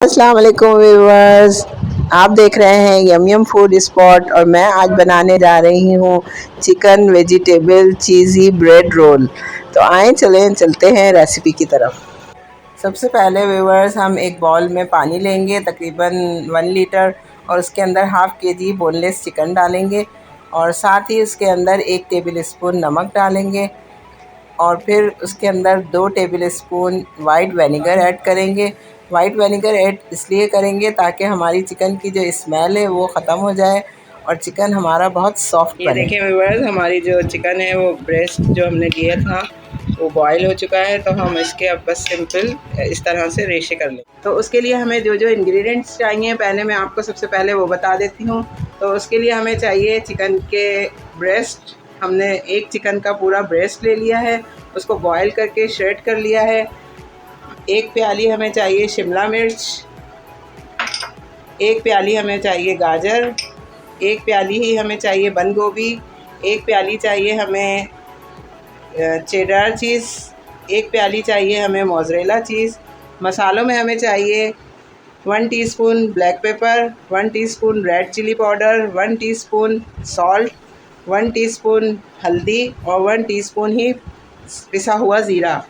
अस्सलाम वालेकुम व्यूअर्स। आप देख रहे हैं यम यम फूड स्पॉट और मैं आज बनाने जा रही हूँ चिकन वेजिटेबल चीज़ी ब्रेड रोल। तो आए चलते हैं रेसिपी की तरफ। सबसे पहले व्यूअर्स हम एक बाउल में पानी लेंगे तकरीबन 1 लीटर और उसके अंदर हाफ़ केजी बोनलेस चिकन डालेंगे और साथ ही उसके अंदर 1 टेबल स्पून नमक डालेंगे और फिर उसके अंदर 2 table spoon white vinegar add करेंगे। वाइट विनेगर ऐड इसलिए करेंगे ताकि हमारी चिकन की जो स्मेल है वो ख़त्म हो जाए और चिकन हमारा बहुत सॉफ्ट बने। ये देखें व्यूअर्स, हमारी जो चिकन है वो ब्रेस्ट जो हमने लिया था वो बॉईल हो चुका है। तो हम इसके अब बस सिंपल इस तरह से रेशे कर लें। तो उसके लिए हमें जो जो इंग्रेडिएंट्स चाहिए पहले मैं आपको सबसे पहले वो बता देती हूँ। तो उसके लिए हमें चाहिए चिकन के ब्रेस्ट। हमने एक चिकन का पूरा ब्रेस्ट ले लिया है, उसको बॉईल करके श्रेड कर लिया है। 1 प्याली हमें चाहिए शिमला मिर्च, 1 प्याली हमें चाहिए गाजर, 1 प्याली ही हमें चाहिए बंद गोभी, 1 प्याली चाहिए हमें चेडर चीज़, 1 प्याली चाहिए हमें मोज़रेला चीज़। मसालों में हमें चाहिए 1 teaspoon black pepper, 1 teaspoon red chilli powder, 1 teaspoon salt, 1 teaspoon हल्दी और 1 टीस्पून ही पिसा हुआ ज़ीरा।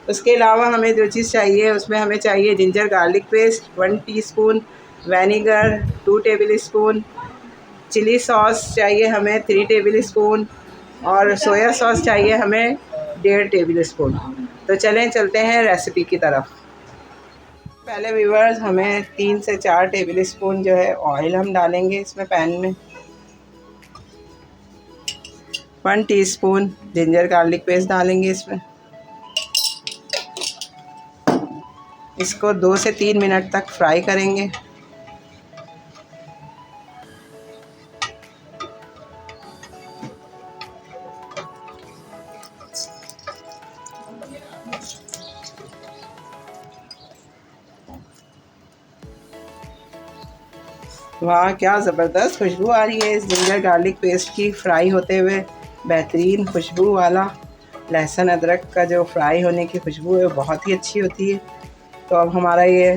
उसके अलावा हमें जो चीज़ चाहिए उसमें हमें चाहिए ginger garlic paste 1 teaspoon, vinegar 2 tablespoon, chilli sauce चाहिए हमें 3 टेबल स्पून और सोया सॉस चाहिए हमें 1.5 टेबल स्पून। तो चलते हैं रेसिपी की तरफ। पहले व्यूअर्स हमें 3 से 4 टेबल स्पून जो है ऑयल हम डालेंगे इसमें पैन में। 1 टीस्पून जिंजर गार्लिक पेस्ट डालेंगे इसमें। इसको 2 से 3 मिनट तक फ्राई करेंगे। वाह, क्या ज़बरदस्त खुशबू आ रही है इस जिंजर गार्लिक पेस्ट की फ्राई होते हुए। बेहतरीन खुशबू वाला लहसुन अदरक का जो फ्राई होने की खुशबू है बहुत ही अच्छी होती है। तो अब हमारा ये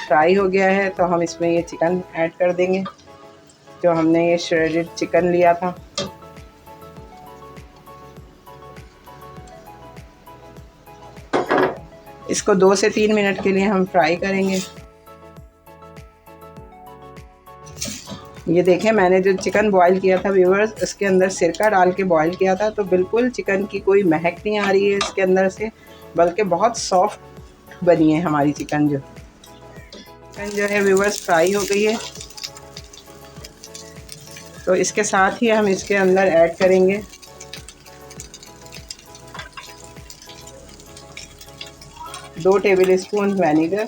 फ्राई हो गया है तो हम इसमें ये चिकन ऐड कर देंगे जो हमने ये श्रेडेड चिकन लिया था। इसको 2 से 3 मिनट के लिए हम फ्राई करेंगे। ये देखें, मैंने जो चिकन बॉईल किया था व्यूअर्स, इसके अंदर सिरका डाल के बॉईल किया था तो बिल्कुल चिकन की कोई महक नहीं आ रही है इसके अंदर से, बल्कि बहुत सॉफ्ट बनी है हमारी चिकन। चिकन जो है व्यूअर्स फ्राई हो गई है। तो इसके साथ ही हम इसके अंदर ऐड करेंगे 2 टेबल स्पून विनेगर,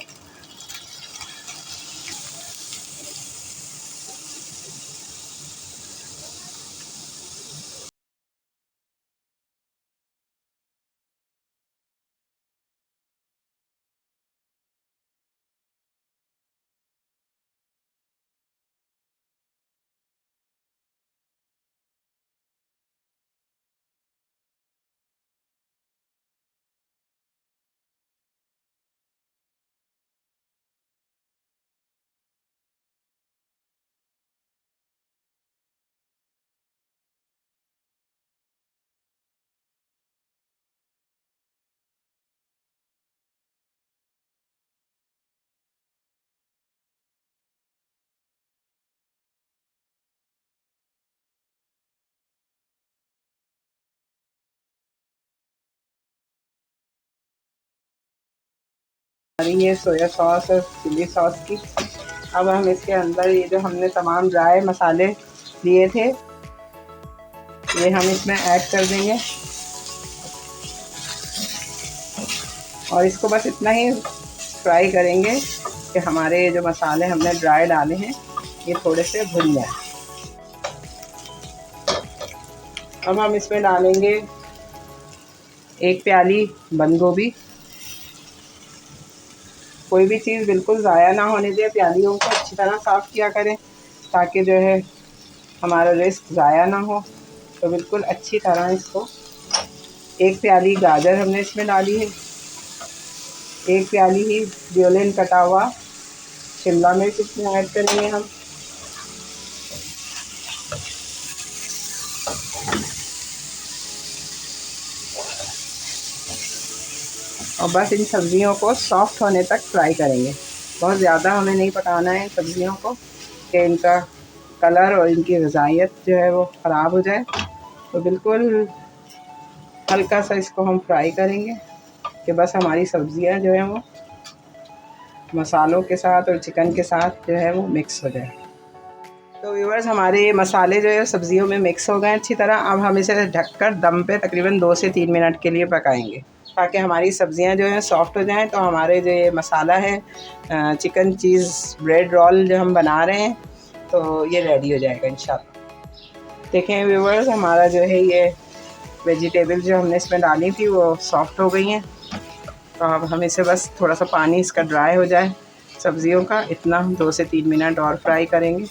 ये सोया सॉस और चिली सॉस की। अब हम इसके अंदर ये जो हमने तमाम ड्राई मसाले लिए थे ये हम इसमें ऐड कर देंगे और इसको बस इतना ही फ्राई करेंगे कि हमारे जो मसाले हमने ड्राई डाले हैं ये थोड़े से भुन जाए। अब हम इसमें डालेंगे 1 प्याली बंद गोभी। कोई भी चीज़ बिल्कुल ज़ाया ना होने दें, प्यालियों को अच्छी तरह साफ़ किया करें ताकि जो है हमारा रिस्क ज़ाया ना हो। तो बिल्कुल अच्छी तरह इसको 1 प्याली गाजर हमने इसमें डाली है, 1 प्याली ही वियोलेट कटा हुआ शिमला मिर्च इसमें ऐड करेंगे हम। और बस इन सब्ज़ियों को सॉफ्ट होने तक फ्राई करेंगे। बहुत ज़्यादा हमें नहीं पकाना है सब्ज़ियों को कि इनका कलर और इनकी ग़िज़ाइयत जो है वो ख़राब हो जाए। तो बिल्कुल हल्का सा इसको हम फ्राई करेंगे कि बस हमारी सब्ज़ियाँ जो हैं वो मसालों के साथ और चिकन के साथ जो है वो मिक्स हो जाए। तो व्यूअर्स, हमारे ये मसाले जो है सब्ज़ियों में मिक्स हो गए अच्छी तरह। अब हम इसे ढककर दम पे तकरीबन 2 से 3 मिनट के लिए पकाएंगे ताकि हमारी सब्ज़ियां जो हैं सॉफ़्ट हो जाएं। तो हमारे जो ये मसाला है चिकन चीज़ ब्रेड रोल जो हम बना रहे हैं, तो ये रेडी हो जाएगा इंशाल्लाह। देखें व्यूअर्स, हमारा जो है ये वेजिटेबल जो हमने इसमें डाली थी वो सॉफ़्ट हो गई हैं। तो अब हम इसे बस थोड़ा सा पानी इसका ड्राई हो जाए सब्ज़ियों का, इतना हम 2 से 3 मिनट और फ्राई करेंगे।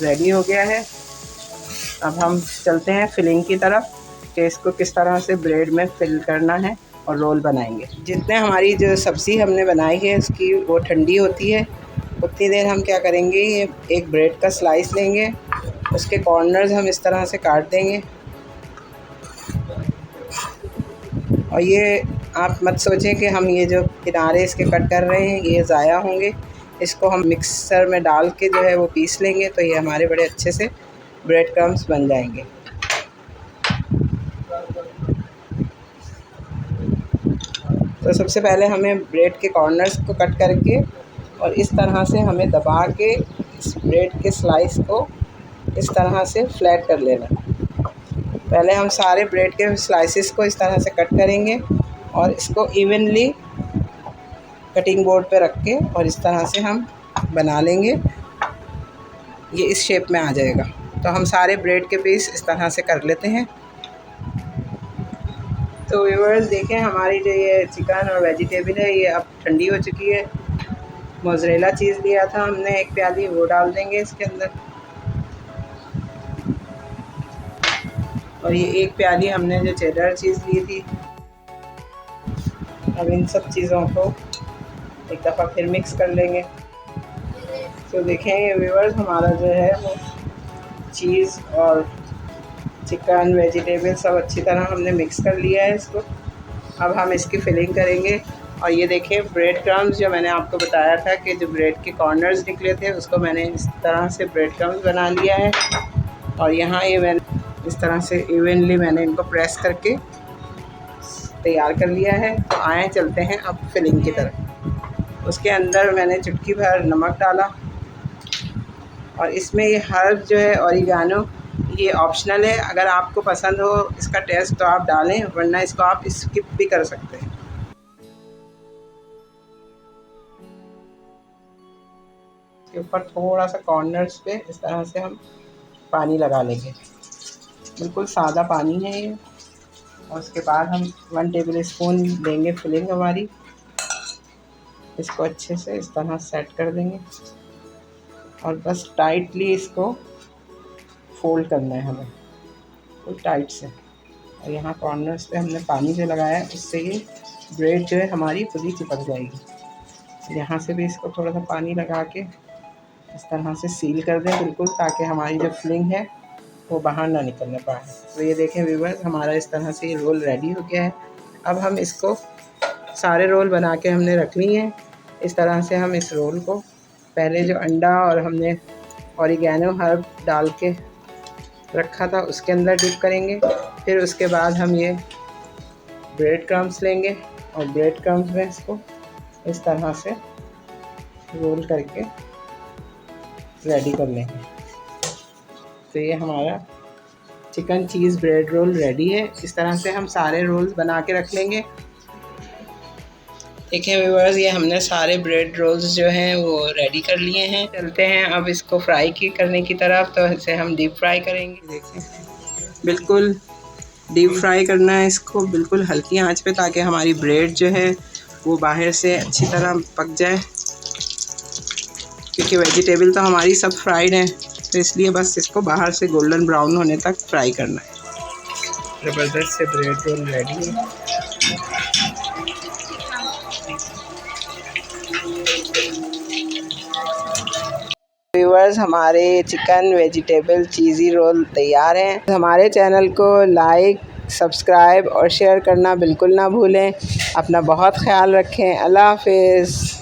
रेडी हो गया है। अब हम चलते हैं फिलिंग की तरफ कि इसको किस तरह से ब्रेड में फिल करना है और रोल बनाएंगे। जितने हमारी जो सब्ज़ी हमने बनाई है उसकी वो ठंडी होती है, उतनी देर हम क्या करेंगे, ये एक ब्रेड का स्लाइस लेंगे, उसके कॉर्नर्स हम इस तरह से काट देंगे। और ये आप मत सोचें कि हम ये जो किनारे इसके कट कर रहे हैं ये ज़ाया होंगे। इसको हम मिक्सर में डाल के जो है वो पीस लेंगे, तो ये हमारे बड़े अच्छे से ब्रेड क्रम्स बन जाएंगे। तो सबसे पहले हमें ब्रेड के कॉर्नर्स को कट करके और इस तरह से हमें दबा के इस ब्रेड के स्लाइस को इस तरह से फ्लैट कर लेना। पहले हम सारे ब्रेड के स्लाइसेस को इस तरह से कट करेंगे और इसको इवनली कटिंग बोर्ड पे रख के और इस तरह से हम बना लेंगे। ये इस शेप में आ जाएगा। तो हम सारे ब्रेड के पीस इस तरह से कर लेते हैं। तो व्यूअर्स देखें, हमारी जो ये चिकन और वेजिटेबल है ये अब ठंडी हो चुकी है। मोज़रेला चीज़ लिया था हमने 1 प्याली, वो डाल देंगे इसके अंदर। और ये 1 प्याली हमने जो चेडर चीज़ ली थी। अब इन सब चीज़ों को एक दफ़ा फिर मिक्स कर लेंगे। तो देखें व्यूअर्स, हमारा जो है वो चीज़ और चिकन वेजिटेबल सब अच्छी तरह हमने मिक्स कर लिया है इसको। अब हम इसकी फिलिंग करेंगे। और ये देखें ब्रेड क्रम्स जो मैंने आपको बताया था कि जो ब्रेड के कॉर्नर्स निकले थे उसको मैंने इस तरह से ब्रेड क्रम्स बना लिया है। और यहाँ ये मैंने इस तरह से इवनली मैंने इनको प्रेस करके तैयार कर लिया है। तो आए चलते हैं अब फिलिंग की तरफ। उसके अंदर मैंने चुटकी भर नमक डाला और इसमें ये हर्ब जो है ऑरिगानो, ये ऑप्शनल है। अगर आपको पसंद हो इसका टेस्ट तो आप डालें, वरना इसको आप स्किप भी कर सकते हैं। इसके ऊपर थोड़ा सा कॉर्नर्स पे इस तरह से हम पानी लगा लेंगे, बिल्कुल सादा पानी है ये। और उसके बाद हम 1 टेबल स्पून देंगे फिलिंग हमारी। इसको अच्छे से इस तरह सेट कर देंगे और बस टाइटली इसको फोल्ड करना है हमें, तो टाइट से। और यहाँ कॉर्नर्स पे हमने पानी जो लगाया है उससे ये ब्रेड जो है हमारी खुद ही चिपक जाएगी। यहाँ से भी इसको थोड़ा सा पानी लगा के इस तरह से सील कर दें बिल्कुल, ताकि हमारी जो फिलिंग है वो बाहर ना निकलने पाए। तो ये देखें व्यूअर्स, हमारा इस तरह से ये रोल रेडी हो गया है। अब हम इसको सारे रोल बना के हमने रख ली हैं। इस तरह से हम इस रोल को पहले जो अंडा और हमने ऑरिगेनो हर्ब डाल के रखा था उसके अंदर डिप करेंगे। फिर उसके बाद हम ये ब्रेड क्रम्स लेंगे और ब्रेड क्रम्स में इसको इस तरह से रोल करके रेडी कर लेंगे। तो ये हमारा चिकन चीज़ ब्रेड रोल रेडी है। इस तरह से हम सारे रोल्स बना के रख लेंगे। देखिए व्यूअर्स, ये हमने सारे ब्रेड रोल्स जो हैं वो रेडी कर लिए हैं। चलते हैं अब इसको फ्राई करने की तरफ। तो इसे हम डीप फ्राई करेंगे। देखें बिल्कुल डीप फ्राई करना है इसको, बिल्कुल हल्की आंच पे, ताकि हमारी ब्रेड जो है वो बाहर से अच्छी तरह पक जाए। क्योंकि वेजिटेबल तो हमारी सब फ्राइड हैं, तो इसलिए बस इसको बाहर से गोल्डन ब्राउन होने तक फ्राई करना है। ज़बरदस्त से ब्रेड रोल रेडी है। व्यूअर्स, हमारे चिकन वेजिटेबल चीज़ी रोल तैयार हैं। हमारे चैनल को लाइक, सब्सक्राइब और शेयर करना बिल्कुल ना भूलें। अपना बहुत ख्याल रखें। अल्लाह हाफ़िज़।